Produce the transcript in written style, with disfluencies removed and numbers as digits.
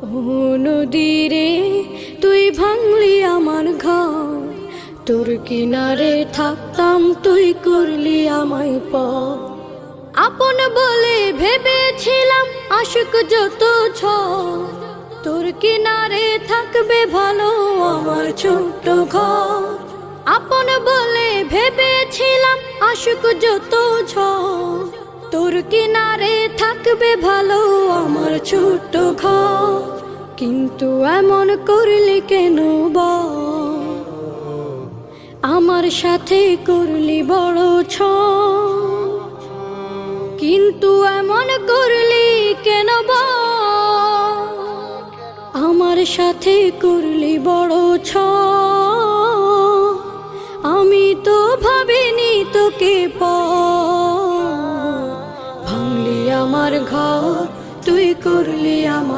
ও নদীরে তুই ভাঙলি আমার ঘর, তোর কিনারে থাকতাম তুই করলি আমায় পর। আপন বলে ভেবেছিলাম আশুক যত ঝড়, তোর কিনারে থাকবে ভালো আমার ছোট্ট ঘর। আপন বলে ভেবেছিলাম আশুক যত ঝড়, তোর কিনারে থাকবে ভালো আমার ছোট্ট ঘর। কিন্তু এমন করলি কেন বল, আমার সাথে করলি বড় ছল। কিন্তু এমন করলি কেন বল, আমার সাথে করলি বড় ছল। আমি তো ভাবিনি তোকে পর, ভাঙলি আমার ঘর তুই করলি আমায়